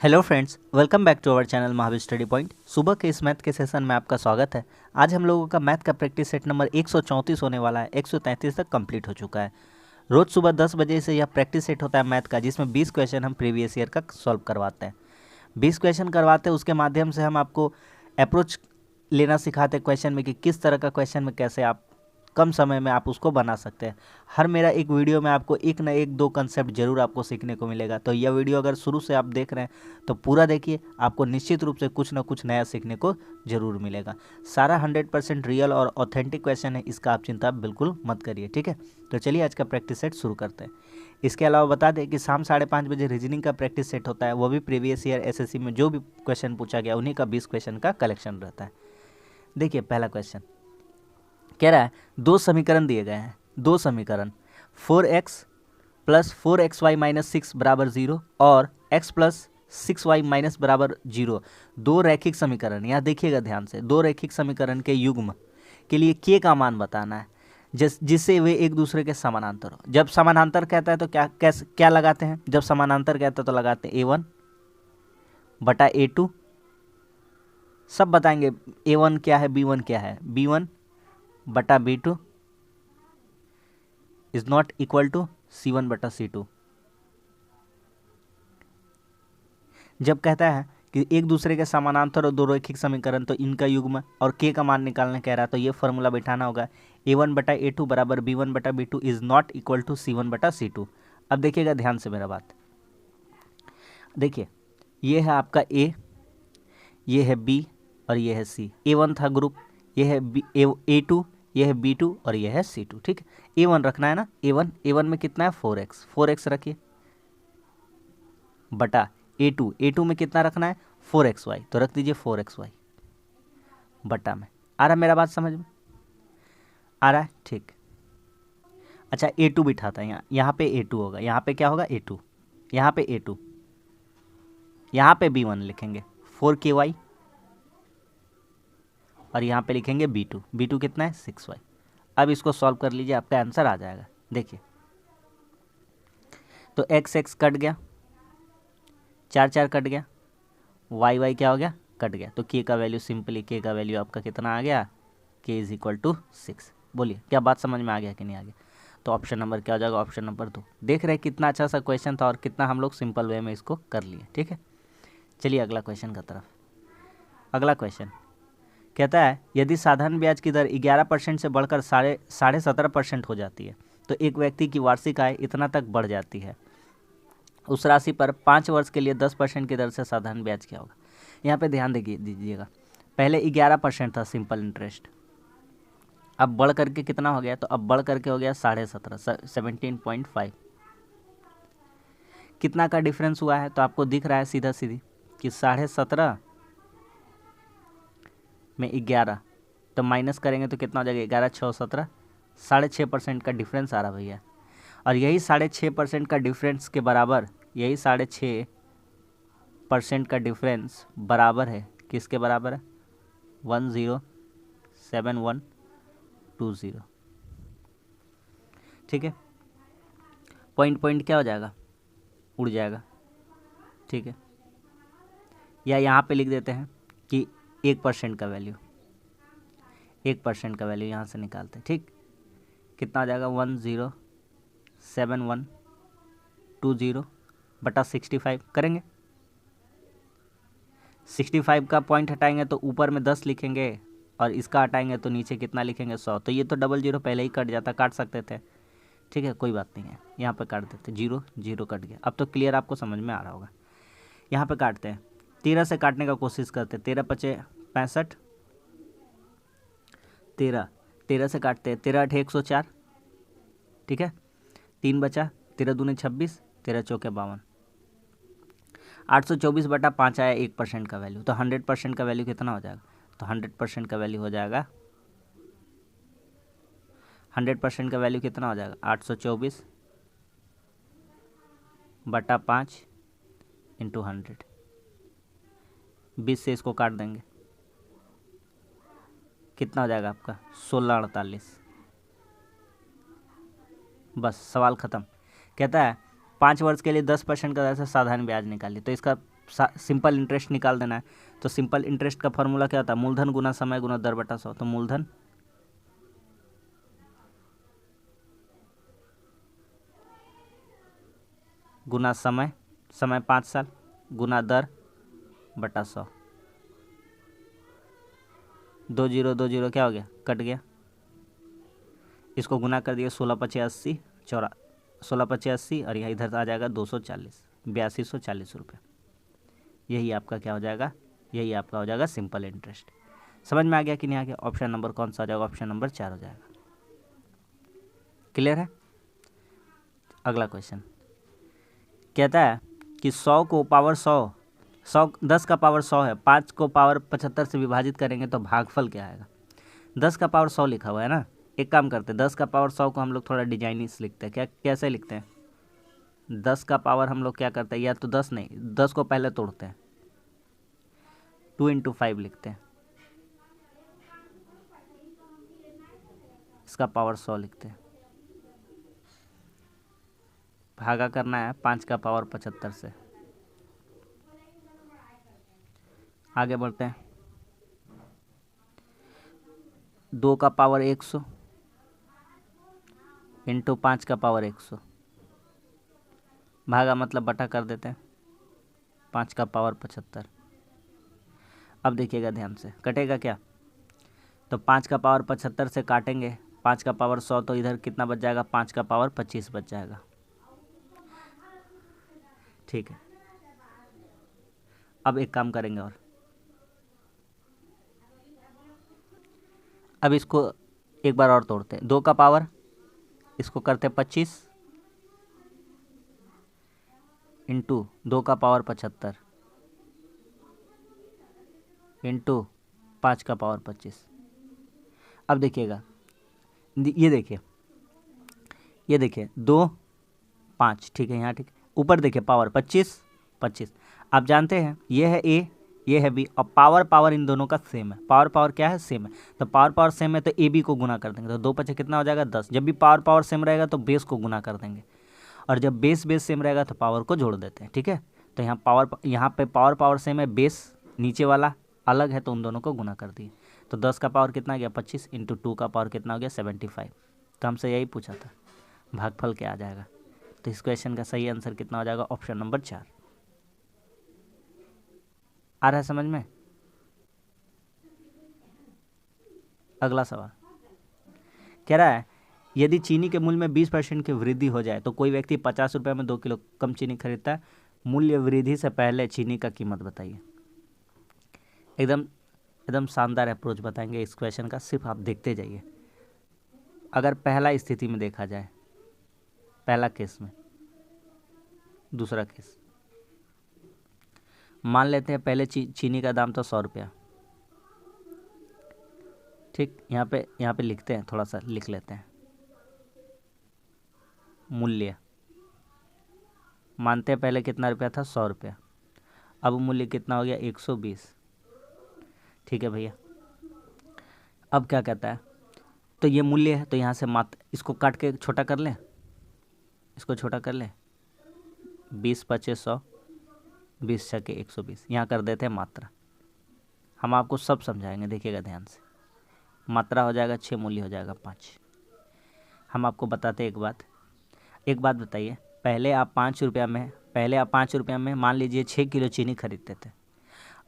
Hello friends, welcome back to our channel Mahavir study point. सुबह के इस मैथ के सेशन में आपका स्वागत है। आज हम लोगों का मैथ का प्रैक्टिस सेट नंबर 134 होने वाला है। 133 तक कंप्लीट हो चुका है। रोज़ सुबह 10 बजे से यह प्रैक्टिस सेट होता है मैथ का, जिसमें 20 क्वेश्चन हम प्रीवियस ईयर का सॉल्व करवाते हैं। 20 क्वेश्चन करवाते हैं, उसके माध्यम से हम आपको अप्रोच लेना सिखाते हैं क्वेश्चन में कि किस तरह का क्वेश्चन में कैसे आप कम समय में आप उसको बना सकते हैं। हर मेरा एक वीडियो में आपको एक ना एक दो कंसेप्ट जरूर आपको सीखने को मिलेगा। तो यह वीडियो अगर शुरू से आप देख रहे हैं तो पूरा देखिए, आपको निश्चित रूप से कुछ ना कुछ नया सीखने को जरूर मिलेगा। सारा 100% रियल और ऑथेंटिक क्वेश्चन है, इसका आप चिंता बिल्कुल मत करिए, ठीक है। तो चलिए आज का प्रैक्टिस सेट शुरू करते हैं। इसके अलावा बता दें कि शाम 5:30 बजे रीजनिंग का प्रैक्टिस सेट होता है, वो भी प्रीवियस ईयर एसएससी में जो भी क्वेश्चन पूछा गया उन्हीं का 20 क्वेश्चन का कलेक्शन रहता है। देखिए पहला क्वेश्चन कह रहा है, दो समीकरण दिए गए हैं। दो समीकरण 4x प्लस 4xy माइनस 6 बराबर 0 और x प्लस 6y माइनस बराबर 0, दो रैखिक समीकरण। यहाँ देखिएगा ध्यान से, दो रैखिक समीकरण के युग्म के लिए k का मान बताना है जिससे वे एक दूसरे के समानांतर हो। जब समानांतर कहता है तो क्या लगाते हैं? जब समानांतर कहता है तो लगाते हैं a1 बटा a2। सब बताएंगे a1 क्या है, b1 क्या है। b1 बटा b2 is not equal to c1 बटा c2। जब कहता है कि एक दूसरे के समानांतर और दो रैखिक समीकरण तो इनका युग्म और k का मान निकालने कह रहा है, तो ये फॉर्मूला बैठाना होगा। a1 बटा a2 बराबर b1 बटा b2 is not equal to c1 बटा c2। अब देखिएगा ध्यान से मेरा बात, देखिए ये है आपका a, ये है b और ये है c। a1 था ग्रुप, ये है a2, ये है b2 और ये है c2, ठीक है। a1 रखना है ना, a1 में कितना है 4x रखिए बटा a2 में कितना रखना है 4xy, तो रख दीजिए 4xy बटा में। आ रहा मेरा बात समझ में? आ रहा है, ठीक। अच्छा a2 बिठाता है यहाँ पे a2 होगा, यहाँ पे क्या होगा a2, यहाँ पे a2, यहाँ पे b1 लिखेंगे 4ky और यहाँ पे लिखेंगे b2 कितना है 6y। अब इसको सॉल्व कर लीजिए, आपका आंसर आ जाएगा। देखिए तो x कट गया, 4 कट गया, y क्या हो गया, कट गया। तो k का वैल्यू सिंपली, k का वैल्यू आपका कितना आ गया, k इज इक्वल टू 6। बोलिए क्या बात समझ में आ गया कि नहीं आ गया? तो ऑप्शन नंबर क्या हो जाएगा, ऑप्शन नंबर 2। देख रहे हैं कितना अच्छा सा क्वेश्चन था और कितना हम लोग सिंपल वे में इसको कर लिए, ठीक है। चलिए अगला क्वेश्चन का तरफ। अगला क्वेश्चन कहता है, यदि साधारण ब्याज की दर 11% से बढ़कर 17.5% हो जाती है तो एक व्यक्ति की वार्षिक आय इतना तक बढ़ जाती है। उस राशि पर 5 वर्ष के लिए 10% की दर से साधारण ब्याज क्या होगा? यहाँ पे ध्यान दीजिएगा, पहले 11% था सिंपल इंटरेस्ट, अब बढ़ करके कितना हो गया, तो अब बढ़ करके हो गया 17.5। कितना का डिफरेंस हुआ है? तो आपको दिख रहा है सीधा सीधी कि 17.5 में 11, तो माइनस करेंगे तो कितना हो जाएगा, 11 6 17, 6.5% का डिफरेंस आ रहा भैया। और यही 6.5% का डिफरेंस के बराबर, यही 6.5% का डिफरेंस बराबर है, किसके बराबर है, 107120, ठीक है। पॉइंट क्या हो जाएगा, उड़ जाएगा, ठीक है। या यहाँ पे लिख देते हैं कि 1% का वैल्यू, 1% का वैल्यू यहाँ से निकालते हैं, ठीक। कितना आ जाएगा 107120 बटा 65 करेंगे। 65 का पॉइंट हटाएंगे तो ऊपर में 10 लिखेंगे और इसका हटाएंगे तो नीचे कितना लिखेंगे 100। तो ये तो 00 पहले ही कट जाता, काट सकते थे, ठीक है, कोई बात नहीं है, यहाँ पे काट देते, 0 कट गया। अब तो क्लियर आपको समझ में आ रहा होगा। यहाँ पे काटते हैं, 13 से काटने का कोशिश करते हैं, 13 पचे 65, 13 से काटते हैं, 13 8 104, ठीक है। 3 बचा, 13 दूनी 26, 13 चौके 52, 824 बटा 5 आया 1% का वैल्यू। तो 100% का वैल्यू कितना हो जाएगा, तो 100% का वैल्यू हो जाएगा, 100% का वैल्यू कितना हो जाएगा, 824 बटा 5 इंटू 100। 20 से इसको काट देंगे, कितना हो जाएगा आपका 1648। बस सवाल ख़त्म। कहता है 5 वर्ष के लिए 10% का दर से साधारण ब्याज निकालिए। तो इसका सिंपल इंटरेस्ट निकाल देना है। तो सिंपल इंटरेस्ट का फॉर्मूला क्या होता है, मूलधन गुना समय गुना दर बटा 100। तो मूलधन गुना समय, समय 5 साल, गुना दर बटा 100। 2 जीरो 2 जीरो क्या हो गया, कट गया। इसको गुना कर दिया 16×5 = 80, 16×5 और यहाँ इधर आ जाएगा 240, 8240 रुपये। यही आपका क्या हो जाएगा, यही आपका हो जाएगा सिंपल इंटरेस्ट। समझ में आ गया कि नहीं आ गया? ऑप्शन नंबर कौन सा हो जाएगा, ऑप्शन नंबर 4 हो जाएगा। क्लियर है? अगला क्वेश्चन कहता है कि 100 को पावर 100, 10 का पावर 100 है, 5 को पावर 75 से विभाजित करेंगे तो भागफल क्या आएगा। 10 का पावर 100 लिखा हुआ है ना, एक काम करते हैं 10 का पावर 100 को हम लोग थोड़ा डिजाइनिस लिखते हैं। क्या कैसे लिखते हैं, 10 का पावर हम लोग क्या करते हैं, या तो 10 नहीं, 10 को पहले तोड़ते हैं, 2 × 5 लिखते हैं, इसका पावर 100 लिखते हैं, भागा करना है 5 का पावर 75 से। आगे बढ़ते हैं, 2 का पावर 100 इंटू 5 का पावर 100, भागा मतलब बटा कर देते हैं 5 का पावर 75। अब देखिएगा ध्यान से, कटेगा क्या, तो 5 का पावर 75 से काटेंगे 5 का पावर 100, तो इधर कितना बच जाएगा, 5 का पावर 25 बच जाएगा। ठीक है, अब एक काम करेंगे और अब इसको एक बार और तोड़ते हैं। 2 का पावर, इसको करते 25 इंटू 2 का पावर 75 इंटू 5 का पावर 25। अब देखिएगा, ये देखिए, ये देखिए 2 5, ठीक है यहाँ, ठीक, ऊपर देखिए पावर 25 25। आप जानते हैं ये है ए, ये है बी, और पावर पावर इन दोनों का सेम है, पावर पावर क्या है, सेम है। तो पावर पावर सेम है तो ए बी को गुना कर देंगे, तो 2 5 कितना हो जाएगा 10। जब भी पावर पावर सेम रहेगा तो बेस को गुना कर देंगे, और जब बेस बेस सेम रहेगा तो पावर को जोड़ देते हैं। ठीक है, तो यहाँ यहाँ पे पावर पावर सेम है, बेस नीचे वाला अलग है, तो उन दोनों को गुना कर दिए। तो 10 का पावर कितना गया 25 इंटू 2 का पावर कितना हो गया 75। तो हमसे यही पूछा था भागफल क्या आ जाएगा। तो इस क्वेश्चन का सही आंसर कितना हो जाएगा, ऑप्शन नंबर 4। आ रहा है समझ में? अगला सवाल कह रहा है, यदि चीनी के मूल्य में 20% की वृद्धि हो जाए तो कोई व्यक्ति 50 रुपये में 2 किलो कम चीनी खरीदता है, मूल्य वृद्धि से पहले चीनी का कीमत बताइए। एकदम एकदम शानदार अप्रोच बताएंगे इस क्वेश्चन का, सिर्फ आप देखते जाइए। अगर पहला स्थिति में देखा जाए, पहला केस में, दूसरा केस मान लेते हैं, पहले चीनी का दाम था 100 रुपया। ठीक, यहाँ पे लिखते हैं, थोड़ा सा लिख लेते हैं, मूल्य मानते हैं पहले कितना रुपया था 100 रुपया, अब मूल्य कितना हो गया 120। ठीक है भैया, अब क्या कहता है, तो ये मूल्य है, तो यहाँ से मात्र इसको काट के छोटा कर लें, इसको छोटा कर लें, 20 × 5 = 100, 20 × 6 = 120, यहाँ कर देते हैं मात्रा। हम आपको सब समझाएंगे, देखिएगा ध्यान से। मात्रा हो जाएगा 6, मूल्य हो जाएगा 5। हम आपको बताते हैं एक बात बताइए, पहले आप 5 रुपया में मान लीजिए 6 किलो चीनी खरीदते थे।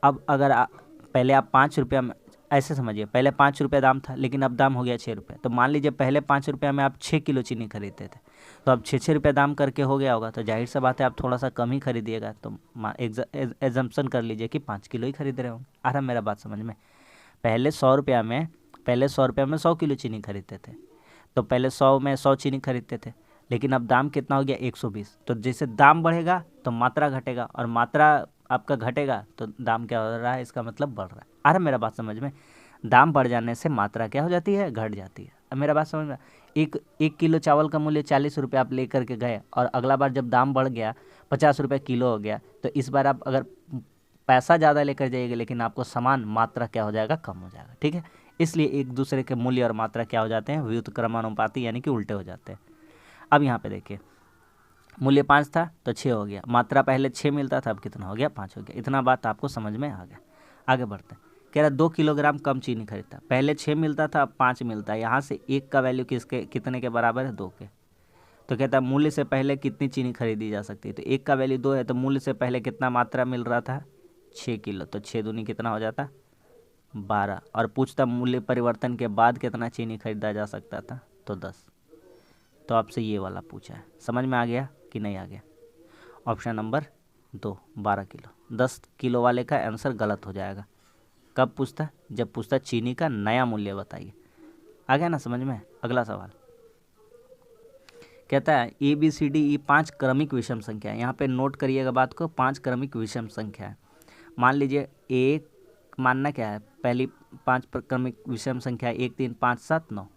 अब अगर पहले आप 5 रुपया में, ऐसे समझिए, पहले 5 रुपया दाम था, लेकिन अब दाम हो गया 6 रुपये। तो मान लीजिए पहले 5 रुपया में आप 6 किलो चीनी खरीदते थे, तो अब 6 रुपये दाम करके हो गया होगा, तो जाहिर सा बात है आप थोड़ा सा कम ही खरीदिएगा। तो एजम्पशन कर लीजिए कि 5 किलो ही खरीद रहे होंगे। आ रहा मेरा बात समझ में? पहले 100 रुपया में 100 किलो चीनी खरीदते थे, तो पहले 100 में 100 चीनी खरीदते थे, लेकिन अब दाम कितना हो गया 120। तो जैसे दाम बढ़ेगा तो मात्रा घटेगा, और मात्रा आपका घटेगा तो दाम क्या हो रहा है, इसका मतलब बढ़ रहा है। आ रहा मेरा बात समझ में? दाम बढ़ जाने से मात्रा क्या हो जाती है, घट जाती है। अब मेरा बात समझ में? एक किलो चावल का मूल्य 40 रुपये आप लेकर के गए, और अगला बार जब दाम बढ़ गया 50 रुपये किलो हो गया, तो इस बार आप अगर पैसा ज़्यादा लेकर जाइएगा, लेकिन आपको समान मात्रा क्या हो जाएगा, कम हो जाएगा। ठीक है, इसलिए एक दूसरे के मूल्य और मात्रा क्या हो जाते हैं, व्युत्क्रमानुपाती, यानी कि उल्टे हो जाते हैं। अब यहाँ पे देखिए, मूल्य 5 था तो 6 हो गया, मात्रा पहले 6 मिलता था, अब कितना हो गया, 5 हो गया। इतना बात आपको समझ में आ गया। आगे बढ़ते हैं। कह रहा 2 किलोग्राम कम चीनी खरीदता, पहले 6 मिलता था अब 5 मिलता है, यहाँ से 1 का वैल्यू किसके कितने के बराबर है, 2 के। तो कहता है मूल्य से पहले कितनी चीनी खरीदी जा सकती है, तो 1 का वैल्यू 2 है, तो मूल्य से पहले कितना मात्रा मिल रहा था, 6 किलो, तो 6 दूनी कितना हो जाता, 12। और पूछता मूल्य परिवर्तन के बाद कितना चीनी खरीदा जा सकता था, तो 10। तो आपसे ये वाला पूछा है, समझ में आ गया कि नहीं आ गया। Option number 2 12 kilo. 10 किलो वाले का आंसर गलत हो जाएगा। कब पूछता है, जब पूछता है चीनी का नया मूल्य बताइए। आ गया ना समझ में। अगला सवाल कहता है A B C D E 5 क्रमिक विषम संख्या है। यहाँ पे नोट करिएगा बात को, 5 क्रमिक विषम संख्या है। मान लीजिए ए मानना क्या है, पहली 5 क्रमिक विषम संख्या 1 3 5 7 9,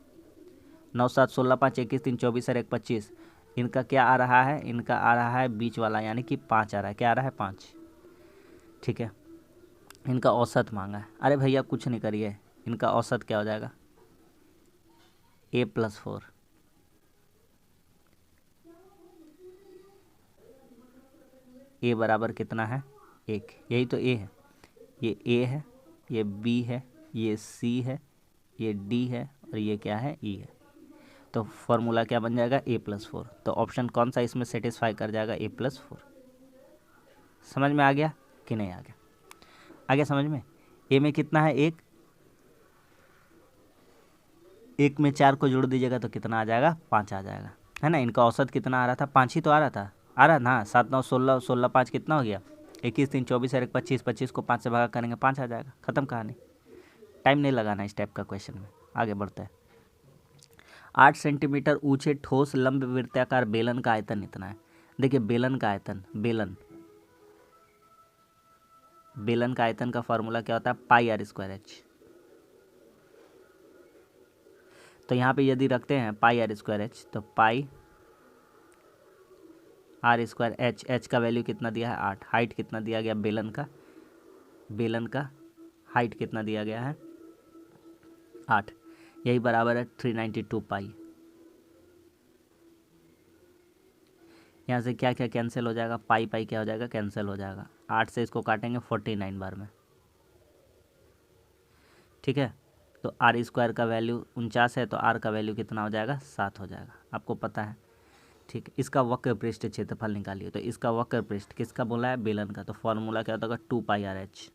9 7 16 5 21 3 24 और 1 25। इनका क्या आ रहा है, इनका आ रहा है बीच वाला, यानी कि 5 आ रहा है। क्या आ रहा है, 5। ठीक है, इनका औसत मांगा है। अरे भैया कुछ नहीं करिए, इनका औसत क्या हो जाएगा, a+4। ए बराबर कितना है, 1। यही तो ए है, ये ए है, ये बी है, ये सी है, ये डी है, और ये क्या है, ई है। तो फॉर्मूला क्या बन जाएगा, a+4। तो ऑप्शन कौन सा इसमें सेटिस्फाई कर जाएगा, a+4। समझ में आ गया कि नहीं आ गया, आ गया समझ में। ए में कितना है, 1, 1 में 4 को जोड़ दीजिएगा तो कितना आ जाएगा, 5 आ जाएगा, है ना। इनका औसत कितना आ रहा था, 5 ही तो आ रहा था, आ रहा ना। 7 9 16 16 5 कितना हो गया, 21 3 24 और 1 25। 25 को 5 से भागा करेंगे 5 आ जाएगा, खत्म कहानी। टाइम नहीं लगाना इस टाइप का क्वेश्चन में। आगे बढ़ते हैं। 8 सेंटीमीटर ऊंचे ठोस लंब वृत्ताकार बेलन का आयतन इतना है। देखिए बेलन का आयतन, बेलन का आयतन का फॉर्मूला क्या होता है, πr²h। तो यहाँ पे यदि रखते हैं πr²h, तो πr²h, h का वैल्यू कितना दिया है, 8। हाइट कितना दिया गया बेलन का हाइट कितना दिया गया है, 8। यही बराबर है 392 पाई। यहाँ से क्या क्या कैंसिल हो जाएगा, पाई पाई क्या हो जाएगा, कैंसिल हो जाएगा। 8 से इसको काटेंगे 49 बार में, ठीक है। तो r² का वैल्यू 49 है, तो r का वैल्यू कितना हो जाएगा, 7 हो जाएगा, आपको पता है। ठीक है, इसका वक्र पृष्ठ क्षेत्रफल निकालिए। तो इसका वक्र पृष्ठ किसका बोला है, बेलन का। तो फॉर्मूला क्या होगा, 2πrh,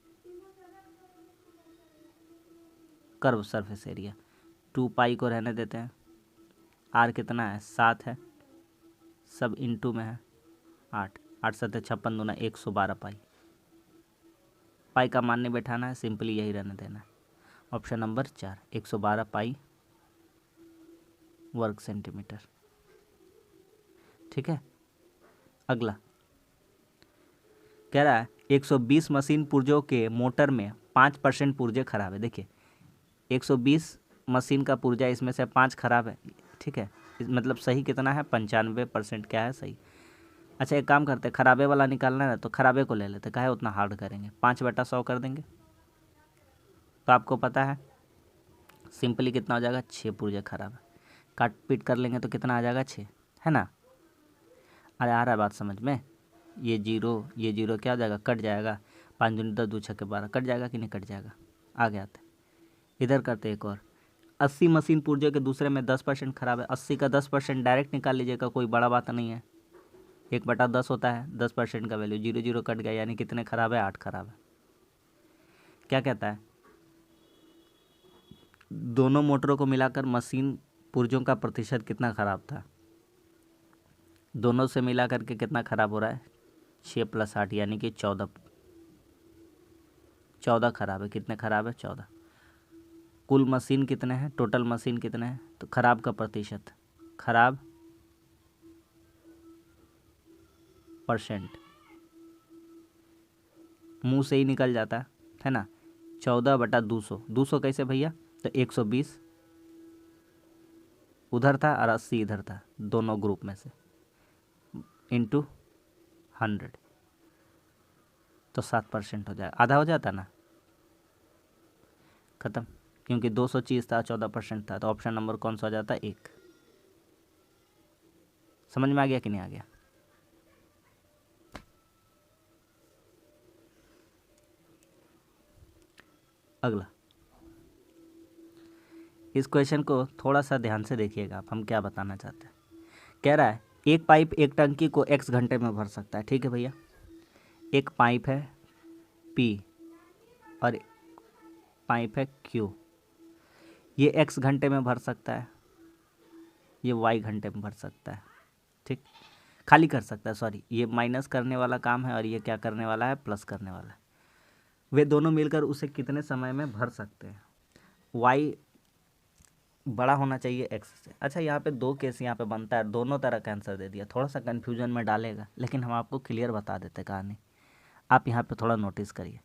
कर्व सरफेस एरिया। 2 पाई को रहने देते हैं, r कितना है, 7 है, सब इंटू में है 8। 8 7 56 दूना 112 पाई। पाई का मान नहीं बैठाना है, सिंपली यही रहने देना है। ऑप्शन नंबर 4 112 पाई वर्ग सेंटीमीटर। ठीक है, अगला कह रहा है 120 मशीन पुर्जों के मोटर में 5% पुर्जे खराब है। देखिए 120 मशीन का पुर्जा, इसमें से 5 खराब है, ठीक है। मतलब सही कितना है, 95% क्या है, सही। अच्छा एक काम करते, खराबे वाला निकालना है ना, तो खराबे को ले लेते, काहे उतना हार्ड करेंगे, 5/100 कर देंगे। तो आपको पता है सिंपली कितना हो जाएगा, 6 पुर्जे खराब है। काट पीट कर लेंगे तो कितना आ जाएगा, 6, है ना। अरे आ रहा है बात समझ में। ये जीरो क्या हो जाएगा, कट जाएगा। 5 दूनी 10, 2 छक्के 12, कट जाएगा कि नहीं, कट जाएगा। आगे आते इधर करते एक और। 80 मशीन पुर्जे के दूसरे में 10% खराब है। 80 का 10% डायरेक्ट निकाल लीजिएगा, कोई बड़ा बात नहीं है। 1/10 होता है, 10% का वैल्यू, 0 0 कट गया, यानी कितने खराब है, 8 खराब है। क्या कहता है, दोनों मोटरों को मिलाकर मशीन पुर्जों का प्रतिशत कितना खराब था। दोनों से मिला करके कितना खराब हो रहा है, 6 + 8 यानी कि 14 खराब है। कितने खराब है, 14। कुल मशीन कितने हैं, टोटल मशीन कितने हैं, तो खराब का प्रतिशत, खराब परसेंट मुंह से ही निकल जाता है ना। 14/200, 200 कैसे भैया, तो 120 उधर था और 80 इधर था, दोनों ग्रुप में से, इंटू 100, तो 7% हो जाए, आधा हो जाता ना, खत्म। क्योंकि 200 चीज़ था, 14% था, तो ऑप्शन नंबर कौन सा हो जाता है, 1। समझ में आ गया कि नहीं आ गया। अगला, इस क्वेश्चन को थोड़ा सा ध्यान से देखिएगा आप, हम क्या बताना चाहते हैं। कह रहा है एक पाइप एक टंकी को x घंटे में भर सकता है। ठीक है भैया, एक पाइप है P और एक पाइप है Q, ये x घंटे में भर सकता है, ये y घंटे में भर सकता है। ठीक, खाली कर सकता है, सॉरी, ये माइनस करने वाला काम है और ये क्या करने वाला है, प्लस करने वाला है। वे दोनों मिलकर उसे कितने समय में भर सकते हैं। y बड़ा होना चाहिए x से। अच्छा, यहाँ पे दो केस यहाँ पे बनता है, दोनों तरह का आंसर दे दिया, थोड़ा सा कन्फ्यूजन में डालेगा, लेकिन हम आपको क्लियर बता देते कहानी। आप यहाँ पे थोड़ा नोटिस करिए,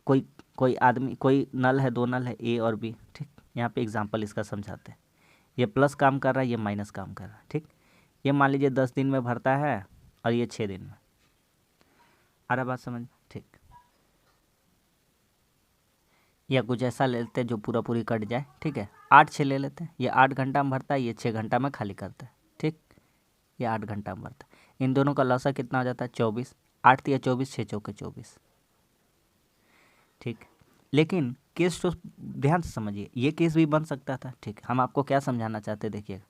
कोई कोई आदमी, कोई नल है, दो नल है A और B। ठीक, यहाँ पे एग्जांपल इसका समझाते हैं। ये प्लस काम कर रहा है, ये माइनस काम कर रहा है। ठीक, ये मान लीजिए 10 दिन में भरता है और ये 6 दिन में। आ रहा बात समझ? ठीक, या कुछ ऐसा ले लेते हैं जो पूरा पूरी कट जाए। ठीक है, 8-6 ले लेते हैं, ये 8 घंटा में भरता है, ये 6 घंटा में खाली करता है। ठीक, ये 8 घंटा में भरता है। इन दोनों का लौसा कितना हो जाता है, 24। 8 या 24, 6 चौके 24। ठीक, लेकिन केस तो ध्यान से समझिए, ये केस भी बन सकता था। ठीक, हम आपको क्या समझाना चाहते हैं देखिएगा,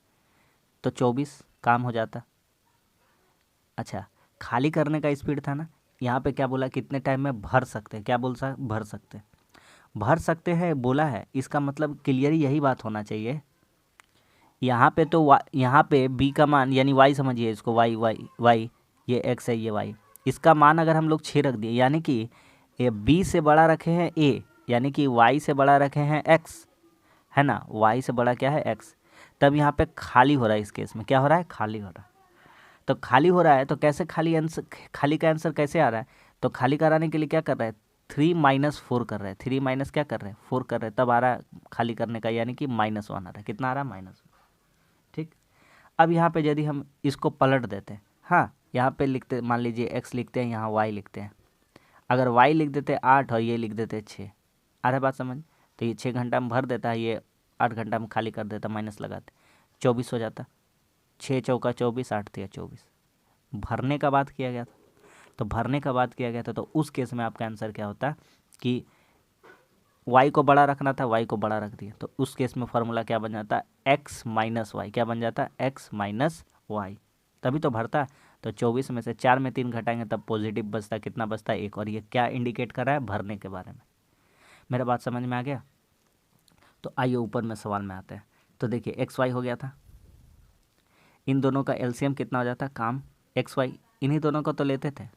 तो 24 काम हो जाता। अच्छा, खाली करने का स्पीड था ना, यहाँ पे क्या बोला, कितने टाइम में भर सकते हैं, क्या बोल सा भर सकते हैं, भर सकते हैं बोला है, इसका मतलब क्लियर यही बात होना चाहिए। यहाँ पे तो यहाँ पे बी का मान यानी वाई समझिए इसको, वाई वाई वाई, ये एक्स है, ये वाई। इसका मान अगर हम लोग 6 रख दिए, यानी कि ये बी से बड़ा रखे हैं ए, यानी कि वाई से बड़ा रखे हैं एक्स, है ना, वाई से बड़ा क्या है, एक्स। तब यहाँ पे खाली हो रहा है, इस केस में क्या हो रहा है, खाली हो रहा है। तो खाली हो रहा है तो कैसे खाली आंसर, खाली का आंसर कैसे आ रहा है, तो खाली कराने के लिए क्या कर रहा है, 3 - 4 कर रहे हैं, 3 माइनस क्या कर रहे हैं, 4 कर रहे हैं, तब आ रहा है खाली करने का, यानी कि -1 आ रहा है। कितना आ रहा है, -1। ठीक, अब यहाँ पे यदि हम इसको पलट देते हैं, हाँ, यहाँ पे लिखते, मान लीजिए x लिखते हैं, यहाँ y लिखते हैं। अगर y लिख देते 8 और ये लिख देते 6, आ रहा है बात समझ, तो ये 6 घंटा में भर देता है, ये 8 घंटा में खाली कर देता, माइनस लगाते, 24 हो जाता। 6 चौका 24, 8 तिया 24। भरने का बात किया गया था, तो भरने का बात किया गया था, तो उस केस में आपका आंसर क्या होता कि y को बड़ा रखना था, y को बड़ा रख दिया, तो उस केस में फार्मूला क्या बन जाता, x - y। क्या बन जाता, x - y, तभी तो भरता। तो 24 में से 4 में 3 घटाएंगे तब पॉजिटिव बचता, कितना बचता, 1। और ये क्या इंडिकेट कर रहा है, भरने के बारे में। मेरा बात समझ में आ गया? तो आइए ऊपर में सवाल में आते हैं। तो देखिए एक्स वाई हो गया था, इन दोनों का एलसीएम कितना हो जाता, काम एक्स वाई, इन्हीं दोनों का तो लेते थे,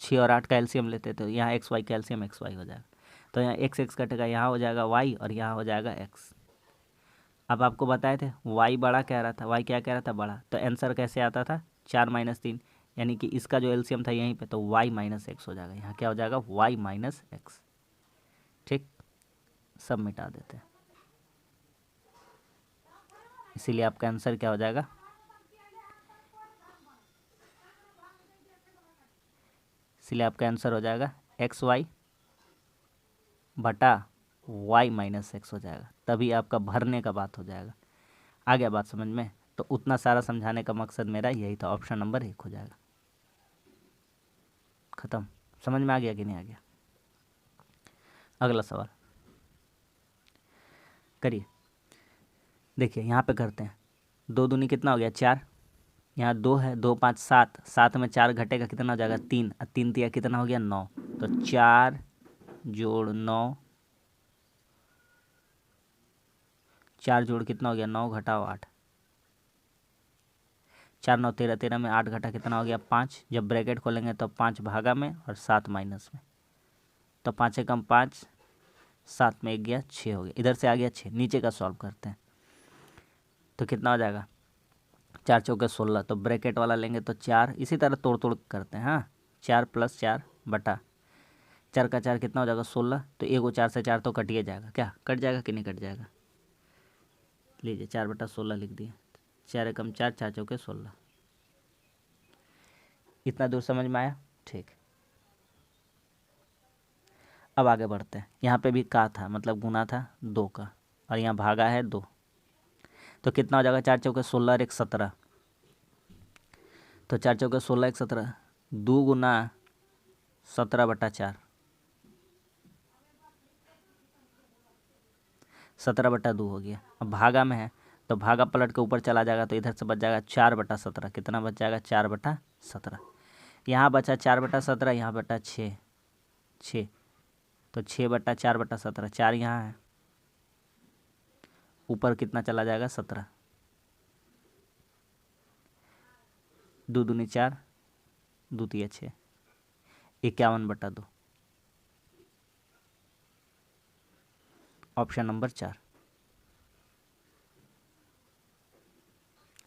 6 और 8 का एलसीएम लेते थे, यहाँ एक्स वाई का एलसीएम एक्स वाई हो जाएगा। तो यहाँ एक्स एक्स कटेगा, यहाँ हो जाएगा वाई और यहाँ हो जाएगा एक्स। अब आपको बताए थे वाई बड़ा कह रहा था, वाई क्या कह रहा था, बड़ा, तो आंसर कैसे आता था, 4 - 3, यानी कि इसका जो एलसीएम था यहीं पे, तो वाई -x हो जाएगा। यहाँ क्या हो जाएगा, वाई -x। ठीक, सब मिटा देते हैं, इसीलिए आपका आंसर क्या हो जाएगा, इसीलिए आपका आंसर हो जाएगा एक्स वाई बटा वाई -x हो जाएगा, तभी आपका भरने का बात हो जाएगा। आ गया बात समझ में? तो उतना सारा समझाने का मकसद मेरा यही था, ऑप्शन नंबर 1 हो जाएगा। खत्म, समझ में आ गया कि नहीं आ गया? अगला सवाल करिए, देखिए यहाँ पे करते हैं, 2 दूनी कितना हो गया, 4, यहाँ 2 है, 2 5 7, 7 में 4 घटेगा, कितना हो जाएगा, 3, और 3 तिया कितना हो गया, 9। तो 4 जोड़ 9, 4 जोड़ कितना हो गया, 9 घटाओ 8, 4 9 13, 13 में 8 घटा कितना हो गया, 5। जब ब्रैकेट खोलेंगे तो 5 भागा में और 7 माइनस में, तो 5 से कम 5, 7 में 1 गया, 6 हो गया, इधर से आ गया 6। नीचे का सॉल्व करते हैं तो कितना हो जाएगा, 4 चौके 16, तो ब्रैकेट वाला लेंगे तो 4, इसी तरह तोड़ तोड़ करते हैं। हाँ, 4 + 4 बटा 4 का 4 कितना हो जाएगा, 16। तो एगो 4 से 4 तो कटिए जाएगा, क्या कट जाएगा कि नहीं कट जाएगा, लीजिए 4/16 लिख दिए, 4 एकम 4, 4 चौके 16। इतना दूर समझ में आया? ठीक, अब आगे बढ़ते हैं। यहाँ पे भी का था, मतलब गुना था 2 का, और यहाँ भागा है 2, तो कितना हो जाएगा, 4 चौके 16 और 1 17, तो 4 चौके 16 1 17, 2 गुना 17/4, 17/2 हो गया। अब भागा में है तो भागा पलट के ऊपर चला जाएगा तो इधर से बच जाएगा 4/17। कितना बच जाएगा? 4/17। यहाँ बचा 4/17, यहाँ बटा 6, 6 तो 6/4/17, 4 यहाँ है, ऊपर कितना चला जाएगा? 17, 2 दूनी 4, 2 तिया 6, 51/2। Option number 4।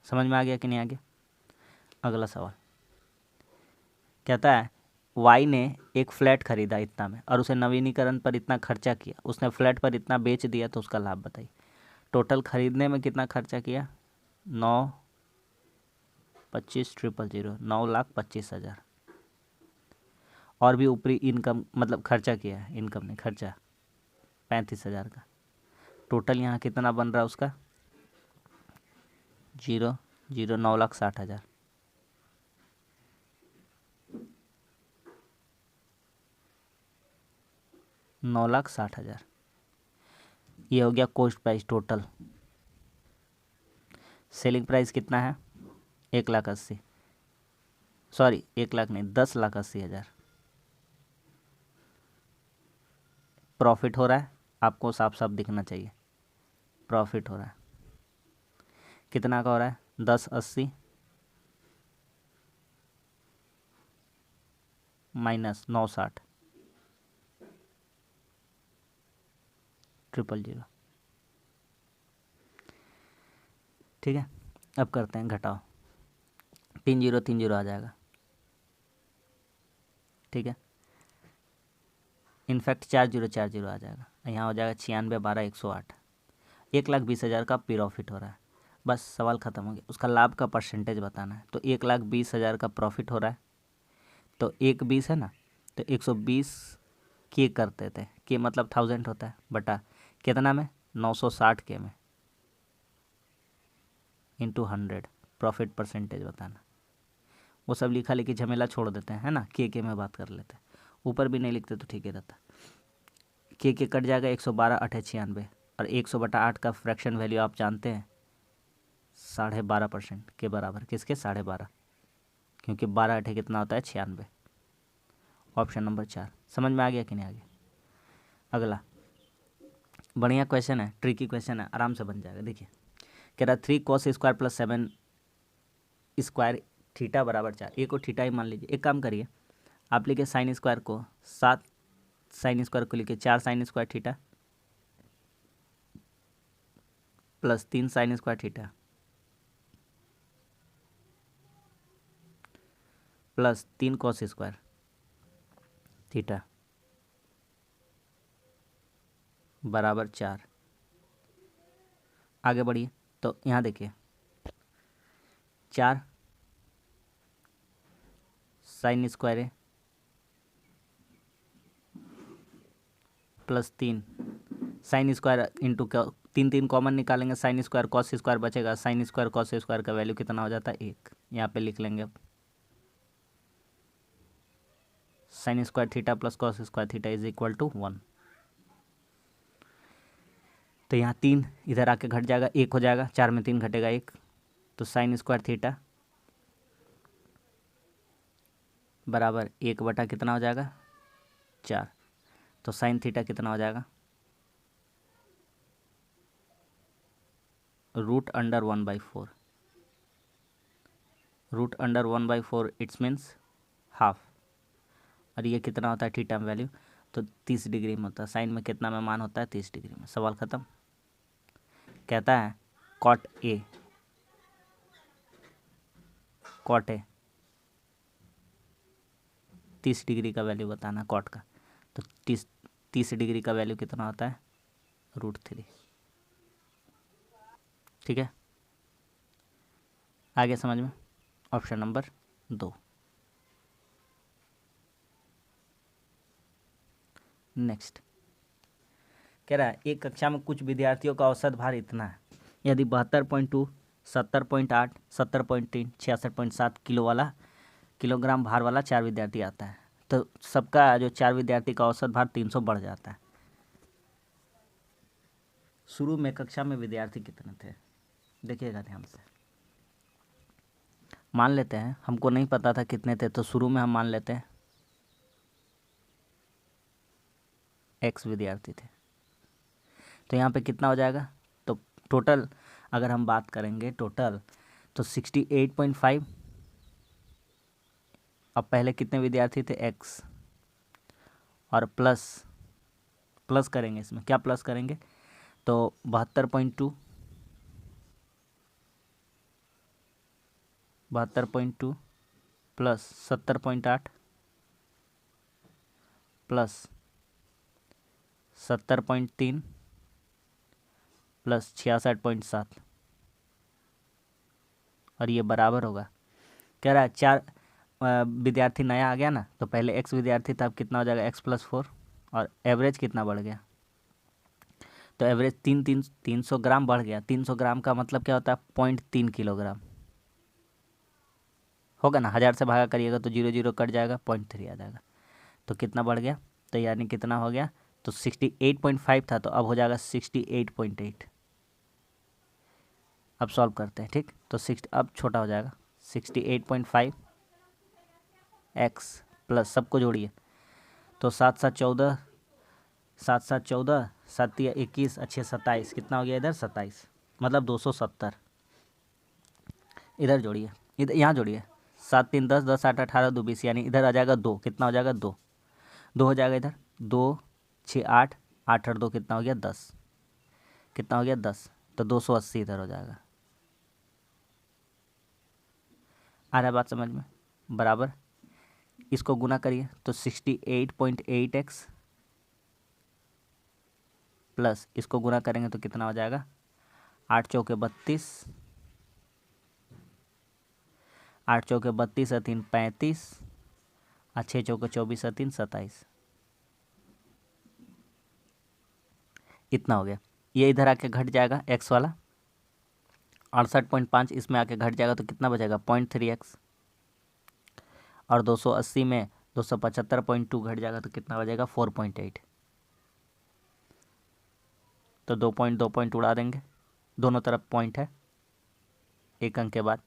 समझ में आ गया कि नहीं आ गया? अगला सवाल कहता है वाई ने एक फ्लैट खरीदा इतना में और उसे नवीनीकरण पर इतना खर्चा किया, उसने फ्लैट पर इतना बेच दिया, तो उसका लाभ बताइए। टोटल खरीदने में कितना खर्चा किया? 9,25,000, 9,25,000। और भी ऊपरी इनकम मतलब खर्चा किया है, इनकम नहीं खर्चा, 35,000 का। टोटल यहाँ कितना बन रहा है उसका? 0, 0, 9,60,000। $9,60,000 ये हो गया cost price total. Selling price कितना है? 1,80,000, सॉरी 1,00,000 नहीं, 10,80,000। प्रॉफिट हो रहा है, आपको साफ साफ दिखना चाहिए, प्रॉफिट हो रहा है। कितना का हो रहा है? 10,80 माइनस 9,60, 0,000। ठीक है, अब करते हैं घटाओ। 3 0 3 0 आ जाएगा। ठीक है, इनफैक्ट 4 0 4 0 आ जाएगा। यहाँ हो जाएगा 96 12 108। 1,20,000 का प्रॉफिट हो रहा है। बस सवाल ख़त्म हो गया। उसका लाभ का परसेंटेज बताना है। तो 1,20,000 का प्रॉफिट हो रहा है, तो 1,20 है ना, तो 120 के करते थे, के मतलब 1000 होता है, बटा कितना में? 960 के में, इंटू 100 प्रॉफिट परसेंटेज बताना। वो सब लिखा लिखी झमेला छोड़ देते हैं, है ना, के में बात कर लेते हैं। ऊपर भी नहीं लिखते तो ठीक है रहता। के कट जाएगा 112 8 96, और 100/8 का फ्रैक्शन वैल्यू आप जानते हैं 12.5% के बराबर। किसके? 12.5, क्योंकि 12 8 कितना होता है? 96। Option number 4। समझ में आ गया कि नहीं आ गया? अगला बढ़िया क्वेश्चन है, ट्रिकी क्वेश्चन है, आराम से बन जाएगा। देखिए कह रहा 3 cos square plus 7 square theta बराबर 4। ए को थीटा ही मान लीजिए। एक काम करिए, आप लिखिए साइन स्क्वायर को 7 साइन स्क्वायर को लिखिए 4 sign square theta plus 3 sign square theta plus 3 cos square theta बराबर 4। आगे बढ़िए, तो यहाँ देखिए 4 साइन स्क्वायर है plus 3 sine square into 3 3 common निकालेंगे, साइन स्क्वायर कॉस स्क्वायर बचेगा। साइन स्क्वायर कॉस स्क्वायर का वैल्यू कितना हो जाता है? 1। यहाँ पे लिख लेंगे अब sine square theta plus cos square theta is equal to 1। तो यहाँ 3 इधर आके घट जाएगा, 1 हो जाएगा, 4 में 3 घटेगा 1, तो साइन स्क्वायर थीटा बराबर 1 बटा कितना हो जाएगा? 4। तो साइन थीटा कितना हो जाएगा? √1/4। √1/4 इट्स मीन्स हाफ। और ये कितना होता है थीटा में वैल्यू? तो 30 डिग्री में होता है। साइन में कितना में मान होता है? 30 डिग्री में। सवाल ख़त्म। कहता है कॉट ए 30 डिग्री का वैल्यू बताना कॉट का। तो 30 डिग्री का वैल्यू कितना होता है? √3। ठीक है, आगे समझ में? Option number 2। नेक्स्ट कह रहा है एक कक्षा में कुछ विद्यार्थियों का औसत भार इतना है, यदि 72.2, 70.8, 70.3, 66.7 किलोग्राम भार वाला 4 विद्यार्थी आता है, तो सबका जो 4 विद्यार्थी का औसत भार 300 बढ़ जाता है। शुरू में कक्षा में विद्यार्थी कितने थे? देखिएगा ध्यान से। मान लेते हैं हमको नहीं पता था कितने थे, तो शुरू में हम मान लेते हैं x विद्यार्थी थे। तो यहाँ पे कितना हो जाएगा? तो टोटल अगर हम बात करेंगे टोटल, तो 68.5। अब पहले कितने विद्यार्थी थे? x, और प्लस करेंगे, इसमें क्या प्लस करेंगे? तो 72.2 प्लस 70.8 प्लस 70.3 प्लस 66.7, और ये बराबर होगा, कह रहा है 4 विद्यार्थी नया आ गया ना, तो पहले x विद्यार्थी था, अब कितना हो जाएगा? x+4, और एवरेज कितना बढ़ गया? तो एवरेज 300 ग्राम बढ़ गया। 300 ग्राम का मतलब क्या होता है? 0.3 किलोग्राम होगा ना। 1000 से भागा करिएगा तो 0 0 कट जाएगा, 0.3 आ जाएगा। तो कितना बढ़ गया? तो यानी कितना हो गया? तो 68.5 था, तो अब हो जाएगा 68.8। अब सॉल्व करते हैं, ठीक। तो अब छोटा हो जाएगा 68.5 x प्लस सबको जोड़िए, तो 7 7 14, 7 7 14, 7 21, अच्छे 27, कितना हो गया इधर? 27, मतलब 270। इधर जोड़िए, इधर यहाँ जोड़िए, 7 3 10, 10 8 18, 2 20, यानी इधर आ जाएगा 2, कितना हो जाएगा? 2 2 हो जाएगा इधर, 2 6 8, 8 और 2 कितना हो गया? 10, कितना हो गया? 10, तो 280 इधर हो जाएगा। आ रहा है बात समझ में? बराबर इसको गुना करिए, तो 68.8x प्लस इसको गुना करेंगे तो कितना हो जाएगा? 8 चौके 32, 8 चौके 32 और 3 35, और 6 चौके 24 और 3 27, इतना हो गया। ये इधर आके घट जाएगा x वाला, 68.5 इसमें आके घट जाएगा, तो कितना बचेगा? 0.3x, और 280 में 275.2 घट जाएगा, तो कितना बचेगा? 4.8। तो 2 पॉइंट उड़ा देंगे, दोनों तरफ पॉइंट है, एक अंक के बाद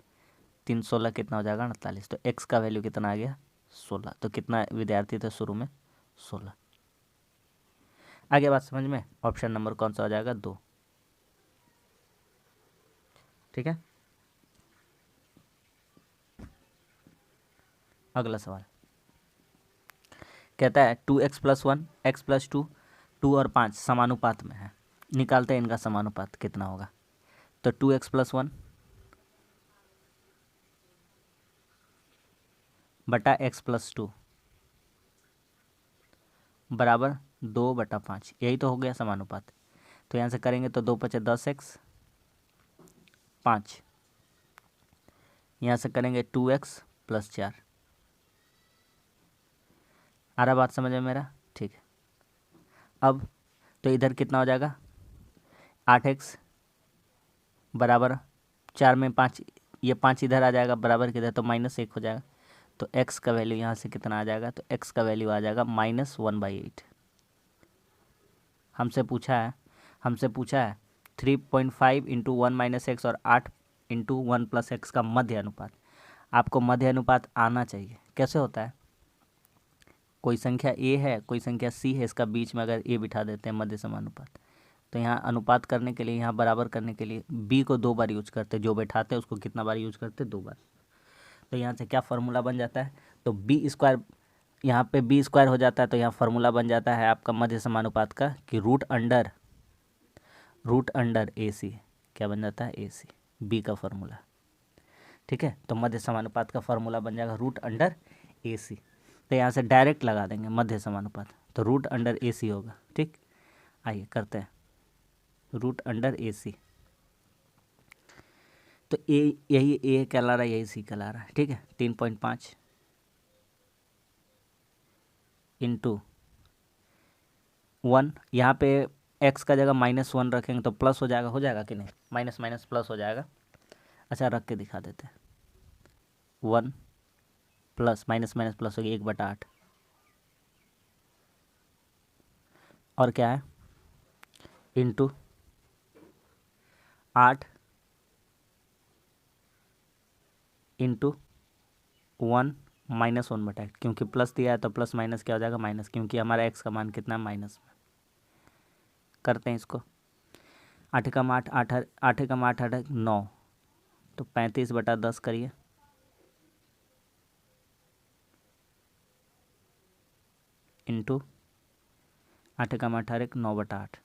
3 16 कितना हो जाएगा? 48। तो x का वैल्यू कितना आ गया? 16। तो कितना विद्यार्थी थे शुरू में? 16। आगे बात समझ में? ऑप्शन नंबर कौन सा हो जाएगा? 2, ठीक है। अगला सवाल कहता है 2x+1, x+2, 2 और 5 समानुपात में है, निकालते हैं इनका समानुपात कितना होगा। तो 2x+1 बटा x+2 बराबर 2/5, यही तो हो गया समानुपात। तो यहाँ से करेंगे तो 2 5 10x, 5, यहाँ से करेंगे 2x + 4। आ रहा बात समझ में मेरा? ठीक है। अब तो इधर कितना हो जाएगा? 8x बराबर 4 में 5, ये 5 इधर आ जाएगा बराबर किधर, तो -1 हो जाएगा। तो x का वैल्यू यहाँ से कितना आ जाएगा? तो x का वैल्यू आ जाएगा -1/8। हमसे पूछा है 3.5 × 1 - x और 8 × 1 + x का मध्य अनुपात। आपको मध्य अनुपात आना चाहिए। कैसे होता है? कोई संख्या a है, कोई संख्या c है, इसका बीच में अगर a बिठा देते हैं मध्य समानुपात, तो यहाँ अनुपात करने के लिए, यहाँ बराबर करने के लिए b को 2 बार यूज करते हैं, जो बैठाते हैं उसको कितना बार यूज करते हैं? 2 बार। तो यहाँ से क्या फार्मूला बन जाता है? तो b², यहाँ पे b² हो जाता है, तो यहाँ फार्मूला बन जाता है आपका मध्य समानुपात का कि रूट अंडर AC, क्या बन जाता है? AC, b का फार्मूला, ठीक है। तो मध्य समानुपात का फार्मूला बन जाएगा रूट अंडर AC। तो यहाँ से डायरेक्ट लगा देंगे मध्य समानुपात, तो रूट अंडर AC होगा, ठीक। आइए करते हैं रूट अंडर AC। तो यही A कहला रहा है, यही C कहला रहा है, ठीक है। 3.5 × 1, यहाँ पे x का जगह -1 रखेंगे तो प्लस हो जाएगा कि नहीं? माइनस माइनस प्लस हो जाएगा। अच्छा रख के दिखा देते हैं। 1 प्लस माइनस माइनस प्लस हो गया 1/8, और क्या है? इंटू 8 इंटू 1 माइनस 1/8, क्योंकि प्लस दिया है तो प्लस माइनस क्या हो जाएगा, माइनस, क्योंकि हमारा एक्स का मान कितना है, माइनस में। करते हैं इसको। 8 कम 8 8 8 कम 8 8 9, तो 35/10 करिए। इंटू 8 कम 8 8 9/8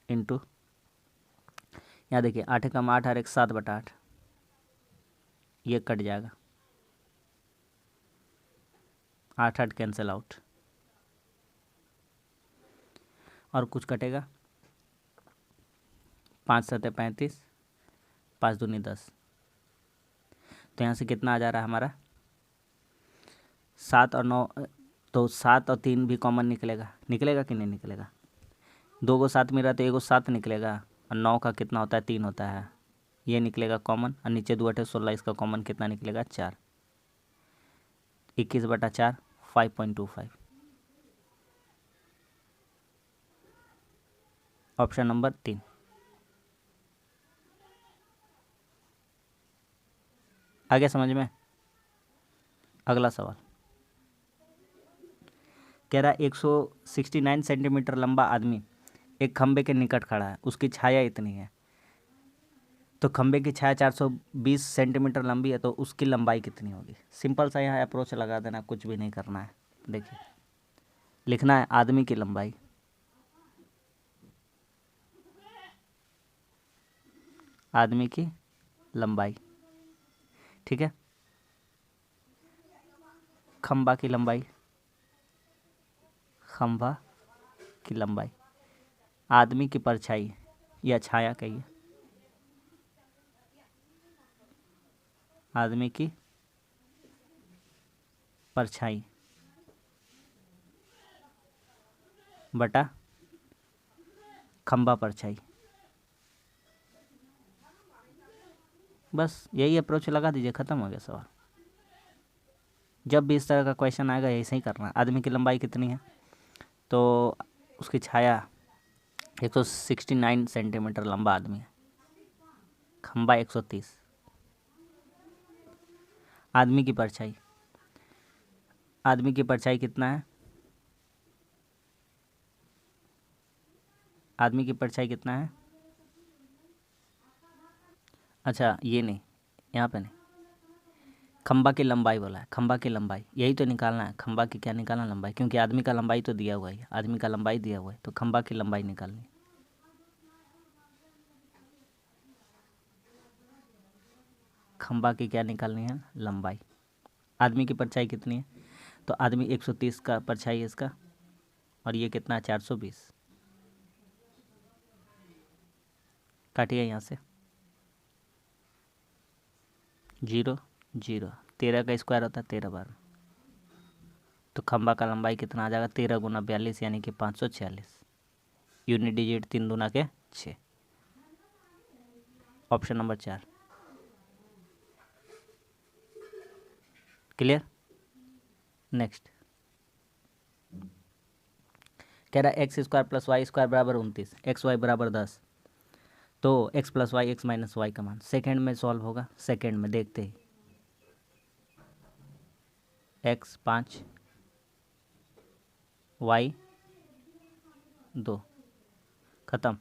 इंटू, यहाँ देखिए 8 कम 8 8 7/8, ये कट जाएगा, 8 8 कैंसिल आउट, और कुछ कटेगा, 5 7 35, 5 दूनी 10, तो यहाँ से कितना आ जा रहा है हमारा 7 और 9, तो 7 और 3 भी कॉमन निकलेगा, निकलेगा कि नहीं निकलेगा, 2 को 7 मिला तो 1 को 7 निकलेगा, और 9 का कितना होता है, 3 होता है, ये निकलेगा कॉमन, और नीचे 2 8 16, इसका कॉमन कितना निकलेगा, 4, 21/4 5.25। Option number 3। आगे समझ में। अगला सवाल कह रहा है 169 सेंटीमीटर लंबा आदमी एक खंबे के निकट खड़ा है, उसकी छाया इतनी है, तो खंबे की छाया 420 सेंटीमीटर लंबी है, तो उसकी लंबाई कितनी होगी। सिंपल सा यहाँ अप्रोच लगा देना, कुछ भी नहीं करना है। देखिए लिखना है आदमी की लंबाई, आदमी की लंबाई, ठीक है, खंबा की लंबाई, खंबा की लंबाई, आदमी की परछाई या छाया कहिए, आदमी की परछाई बटा खंबा परछाई, बस यही अप्रोच लगा दीजिए, ख़त्म हो गया सवाल। जब भी इस तरह का क्वेश्चन आएगा ऐसे ही करना। आदमी की लंबाई कितनी है, तो उसकी छाया 169 सेंटीमीटर लंबा आदमी है, खंबा 130, आदमी की परछाई, आदमी की परछाई कितना है, आदमी की परछाई कितना है, अच्छा ये नहीं, यहाँ पे नहीं, खंबा की लंबाई बोला है, खंबा की लंबाई यही तो निकालना है, खंबा की क्या निकालना, लंबाई, क्योंकि आदमी का लंबाई तो दिया हुआ है, आदमी का लंबाई दिया हुआ है, तो खंबा की लंबाई निकालनी है। खंबा की क्या निकालनी है, लंबाई। आदमी की परछाई कितनी है, तो आदमी 130 का परछाई है इसका, और ये कितना है 420, काटिए यहाँ से, 0 0, 13 का स्क्वायर होता है 13 बार, तो खंबा का लंबाई कितना आ जाएगा, 13 गुना 42 यानी कि 546, यूनिट डिजिट 3 दूना के 6, ऑप्शन नंबर 4। क्लियर। नेक्स्ट कह रहा है X square plus Y square बराबर 29, एक्स वाई बराबर 10, तो X plus Y X minus Y का मान सेकेंड में सॉल्व होगा, सेकेंड में देखते ही, एक्स 5 वाई 2, ख़त्म,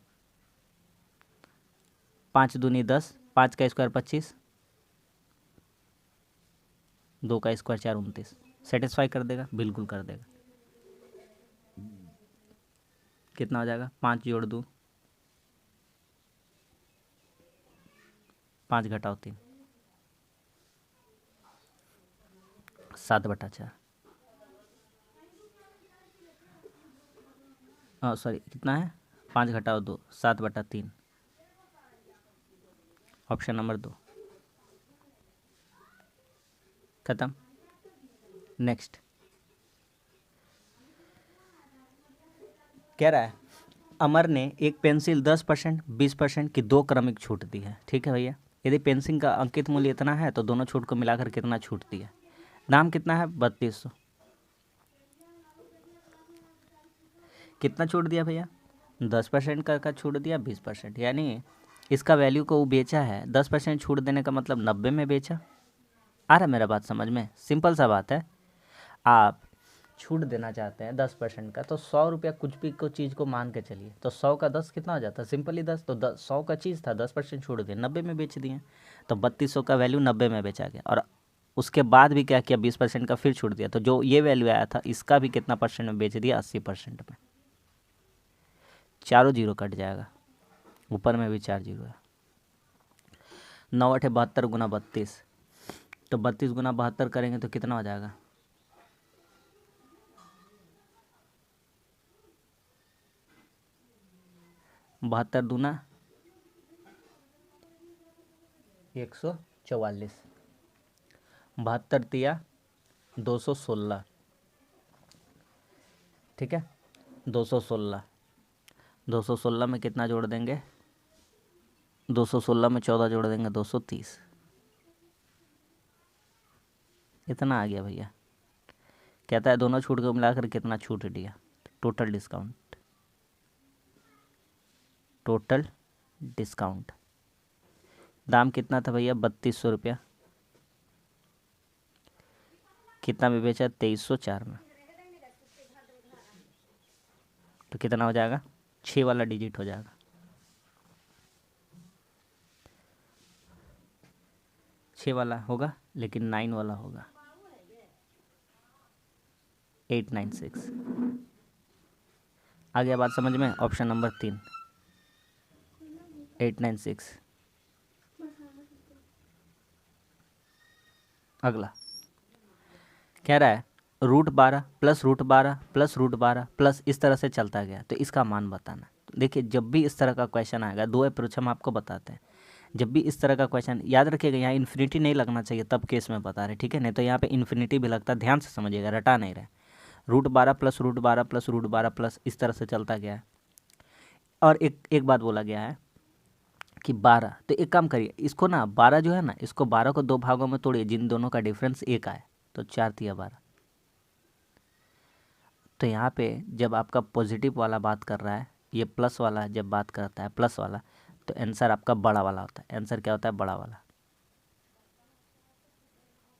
5 दूनी 10, 5 का स्क्वायर 25, 2 का स्क्वायर 4 29, सेटिस्फाई कर देगा, बिल्कुल कर देगा। कितना हो जाएगा, 5 जोड़ 2, 5 घटाओ 3, 7/4, सॉरी कितना है, 5 घटाओ 2, 7/3, ऑप्शन नंबर 2, खत्म। नेक्स्ट कह रहा है अमर ने एक पेंसिल 10% 20% की 2 क्रमिक छूट दी है, ठीक है भैया। यदि पेंसिल का अंकित मूल्य इतना है तो दोनों छूट को मिलाकर कितना छूट दिया, दाम कितना है 3200, कितना छूट दिया भैया 10% का छूट दिया 20%, यानी इसका वैल्यू को वो बेचा है 10% छूट देने का मतलब 90 में बेचा। आ रहा मेरा बात समझ में? सिंपल सा बात है। आप छूट देना चाहते हैं 10% का, तो 100 रुपया कुछ भी को चीज़ को मान के चलिए, तो 100 का 10 कितना हो जाता है? सिंपली 10। तो 100 का चीज़ था, 10% छूट दिया, 90 में बेच दिए, तो 3200 का वैल्यू 90 में बेचा गया। और उसके बाद भी क्या किया? 20% का फिर छूट दिया, तो जो ये वैल्यू आया था इसका भी कितना परसेंट में बेच दिया? 80% में। चारों जीरो कट जाएगा, ऊपर में भी 4 जीरो है। 9×8 = 72 गुना 32, तो 32 गुना 72 करेंगे तो कितना हो जाएगा? 72 दूना 144, 72 तिया 216, ठीक है। 216, 216 में कितना जोड़ देंगे? 216 में 14 जोड़ देंगे, 230। इतना आ गया भैया। कहता है दोनों छूट को मिलाकर कितना छूट दिया? टोटल डिस्काउंट, टोटल डिस्काउंट दाम कितना था भैया? 3200 रुपया। कितना में बेचा? 2304 में। तो कितना हो जाएगा? 6 वाला डिजिट हो जाएगा। 6 वाला होगा, लेकिन 9 वाला होगा। 896। आ गया बात समझ में? Option number 3, 896। अगला कह रहा है √12 प्लस √12 प्लस √12 प्लस इस तरह से चलता गया, तो इसका मान बताना। तो देखिए, जब भी इस तरह का क्वेश्चन आएगा, दो अप्रोच हम आपको बताते हैं। जब भी इस तरह का क्वेश्चन, याद रखिएगा यहाँ इन्फिनिटी नहीं लगना चाहिए, तब केस में बता रहे, ठीक है? नहीं तो यहाँ पे इन्फिनिटी भी लगता है, ध्यान से समझिएगा, रटा नहीं रहे। √12 प्लस √12 प्लस √12 प्लस इस तरह से चलता गया है। और एक बात बोला गया है कि 12, तो एक काम करिए, इसको ना 12 जो है ना, इसको 12 को 2 भागों में तोड़िए, जिन दोनों का डिफरेंस 1 आए, तो 4 तिया 12। तो यहाँ पे जब आपका पॉजिटिव वाला बात कर रहा है, ये प्लस वाला जब बात करता है प्लस वाला, तो आंसर आपका बड़ा वाला होता है। आंसर क्या होता है? बड़ा वाला।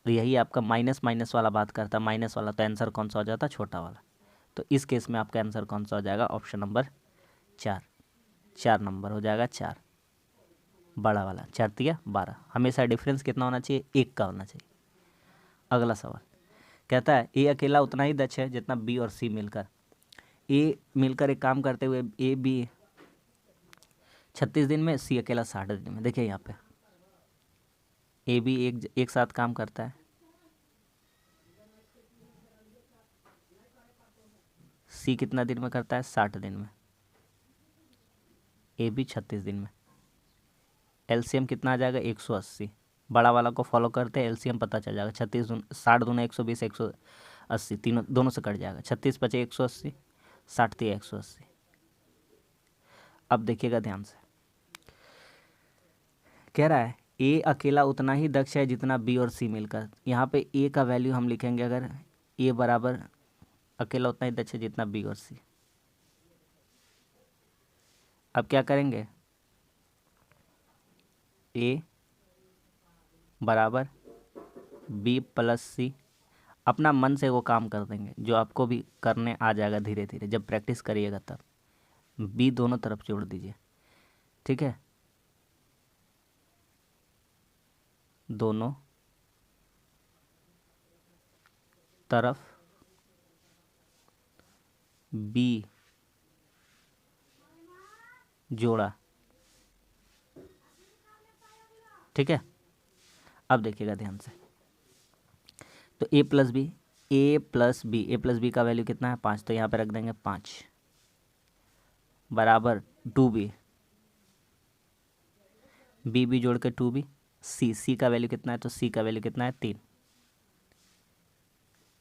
तो यही आपका माइनस माइनस वाला बात करता है, माइनस वाला, तो आंसर कौन सा हो जाता है? छोटा वाला। तो इस केस में आपका आंसर कौन सा हो जाएगा? Option number 4। 4 नंबर हो जाएगा, 4 बड़ा वाला। 4 तिया 12। हमेशा डिफरेंस कितना होना चाहिए? 1 का होना चाहिए। अगला सवाल कहता है ए अकेला उतना ही दक्ष है जितना बी और सी मिलकर। ए मिलकर एक काम करते हुए ए बी 36 दिन में, सी अकेला 60 दिन में। देखिए यहाँ पे ए बी एक साथ काम करता है, सी कितना दिन में करता है? 60 दिन में। ए बी 36 दिन में। एलसीएम कितना आ जाएगा? 180। बड़ा वाला को फॉलो करते हैं, एलसीएम पता चल जाएगा। 36 60 दूना 120, 180, तीनों दोनों से कट जाएगा। 36 × 5 = 180, 60 × 3 = 180। अब देखिएगा ध्यान से, कह रहा है ए अकेला उतना ही दक्ष है जितना बी और सी मिलकर। यहाँ पे ए का वैल्यू हम लिखेंगे, अगर ए बराबर अकेला उतना ही दक्ष है जितना बी और सी। अब क्या करेंगे? ए बराबर बी प्लस सी, अपना मन से वो काम कर देंगे जो आपको भी करने आ जाएगा धीरे धीरे, जब प्रैक्टिस करिएगा तब। बी दोनों तरफ जोड़ दीजिए, ठीक है? दोनों तरफ बी जोड़ा, ठीक है? अब देखिएगा ध्यान से, तो ए प्लस बी, ए प्लस बी, ए प्लस बी का वैल्यू कितना है? 5, तो यहाँ पे रख देंगे 5 बराबर 2b, बी बी जोड़ के 2b। सी का वैल्यू कितना है? तो सी का वैल्यू कितना है? 3।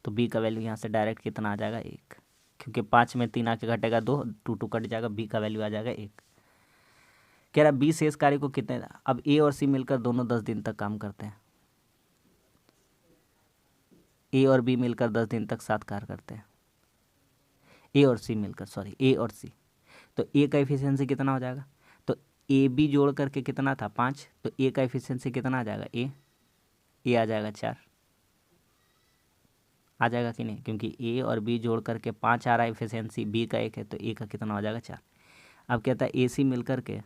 तो बी का वैल्यू यहाँ से डायरेक्ट कितना आ जाएगा? 1, क्योंकि 5 में 3 आके घटेगा 2, 2 2 कट जाएगा, बी का वैल्यू आ जाएगा 1। कह रहा बी शेष कार्य को कितने, अब ए और सी मिलकर दोनों 10 दिन तक काम करते हैं। ए और बी मिलकर 10 दिन तक साथ कार्य करते हैं। ए और सी मिलकर, सॉरी, ए और सी। तो ए का एफिशिएंसी कितना हो जाएगा, तो ए बी जोड़ करके कितना था 5, तो ए का एफिशिएंसी कितना आ जाएगा, ए आ जाएगा 4, आ जाएगा कि नहीं, क्योंकि ए और बी जोड़ करके 5 आ रहा है एफिशिएंसी, बी का 1 है, तो ए का कितना हो जाएगा 4। अब कहता है ए सी मिल करके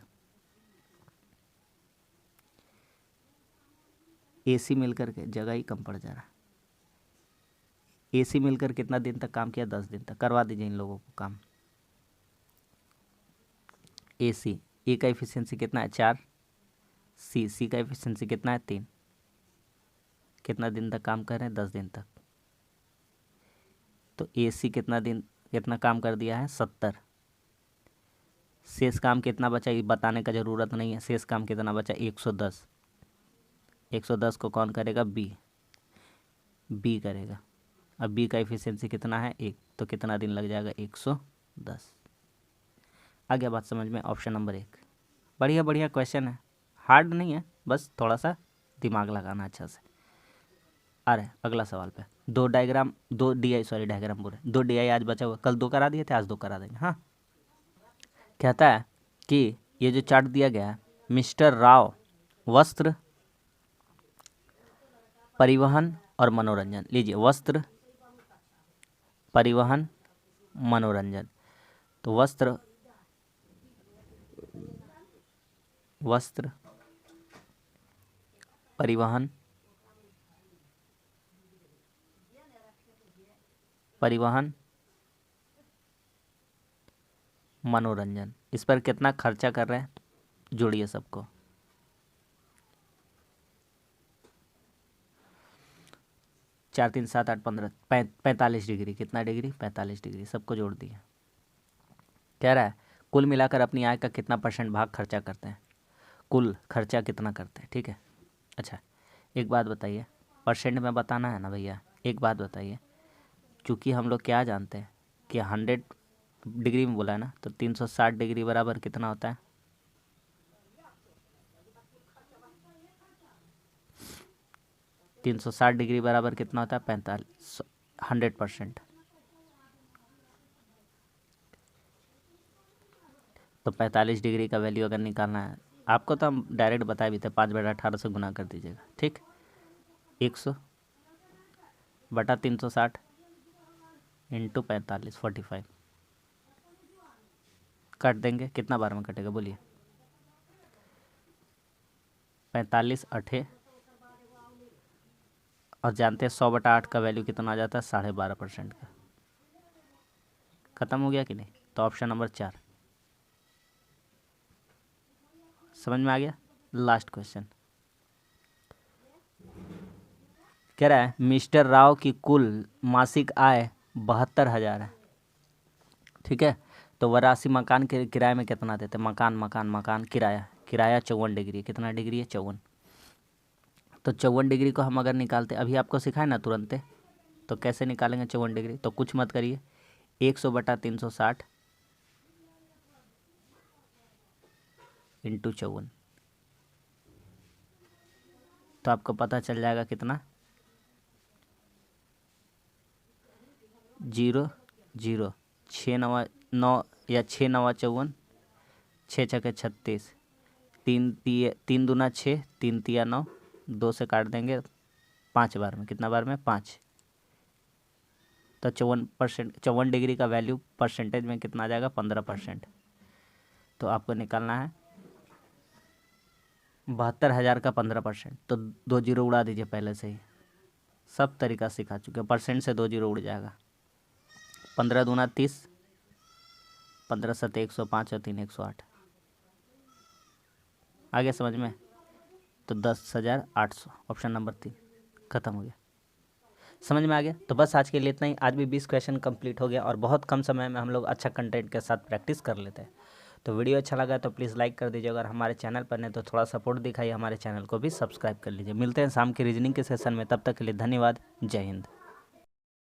एसी मिलकर के जगह ही कम पड़ जा रहा है। एसी मिलकर कितना दिन तक काम किया, 10 दिन तक। करवा दीजिए इन लोगों को काम। एसी ए का एफिशिएंसी कितना है 4, सी का एफिशिएंसी कितना है 3, कितना दिन तक काम कर रहे हैं, 10 दिन तक। तो एसी कितना काम कर दिया है 70। शेष काम कितना बचा ये बताने का ज़रूरत नहीं है, शेष काम कितना बचा 110। 110 को कौन करेगा, बी करेगा। अब बी का एफिशिएंसी कितना है 1, तो कितना दिन लग जाएगा 110। आ गया बात समझ में। ऑप्शन नंबर 1 बढ़िया बढ़िया क्वेश्चन है, हार्ड नहीं है, बस थोड़ा सा दिमाग लगाना अच्छा से। आ रहे अगला सवाल पे। दो DI आज बचा हुआ, कल 2 करा दिए थे, आज 2 करा देंगे। हाँ, कहता है कि ये जो चार्ट दिया गया है, मिस्टर राव वस्त्र, परिवहन और मनोरंजन। लीजिए, वस्त्र, परिवहन, मनोरंजन। तो वस्त्र, परिवहन, मनोरंजन, इस पर कितना खर्चा कर रहे हैं, जोड़िए सबको। चार 3 7 8 15 45 डिग्री, कितना डिग्री, 45 डिग्री, सबको जोड़ दिए। कह रहा है कुल मिलाकर अपनी आय का कितना % भाग खर्चा करते हैं, कुल खर्चा कितना करते हैं। ठीक है, अच्छा एक बात बताइए, % में बताना है ना भैया। एक बात बताइए, चूँकि हम लोग क्या जानते हैं कि 100 डिग्री में बोला है ना, तो 360 डिग्री बराबर कितना होता है, 360 डिग्री बराबर कितना होता है 45, 100%। तो 45 डिग्री का वैल्यू अगर निकालना है आपको, तो हम डायरेक्ट बताए भी थे, 5/18 से गुना कर दीजिएगा। ठीक, 100/360 इंटू 45, 45 काट देंगे, कितना बार में कटेगा बोलिए, 45 8, और जानते हैं 100/8 का वैल्यू कितना आ जाता है, 12.5% का। खत्म हो गया कि नहीं। तो ऑप्शन नंबर 4 समझ में आ गया। लास्ट क्वेश्चन कह रहा है मिस्टर राव की कुल मासिक आय 72,000 है। ठीक है, तो वह राशि मकान के किराए में कितना देते हैं, मकान किराया 54 डिग्री, कितना डिग्री है 54। तो 54 डिग्री को हम अगर निकालते, अभी आपको सिखाए ना तुरंत, तो कैसे निकालेंगे 54 डिग्री, तो कुछ मत करिए, 100/360 इंटू 54, तो आपको पता चल जाएगा कितना, 0 0 6 9 9 या 6 9 54, 6 6 36, 3 दूना 6, 3 तिया 9, 2 से काट देंगे 5 बार में, कितना बार में 5। तो 54 डिग्री का वैल्यू परसेंटेज में कितना आ जाएगा, 15%। तो आपको निकालना है 72,000 का 15%, तो 2 जीरो उड़ा दीजिए पहले से ही, सब तरीका सिखा चुके हैं, परसेंट से 2 जीरो उड़ जाएगा। 15 दूना 30, 15 7 105 और 3 108, आगे समझ में। तो 10,800, ऑप्शन नंबर 3 खत्म हो गया। समझ में आ गया। तो बस आज के लिए इतना ही। आज भी 20 क्वेश्चन कंप्लीट हो गया और बहुत कम समय में हम लोग अच्छा कंटेंट के साथ प्रैक्टिस कर लेते हैं। तो वीडियो अच्छा लगा तो प्लीज़ लाइक कर दीजिए, अगर हमारे चैनल पर नहीं तो थोड़ा सपोर्ट दिखाइए, हमारे चैनल को भी सब्सक्राइब कर लीजिए। मिलते हैं शाम के रीजनिंग के सेशन में, तब तक के लिए धन्यवाद। जय हिंद।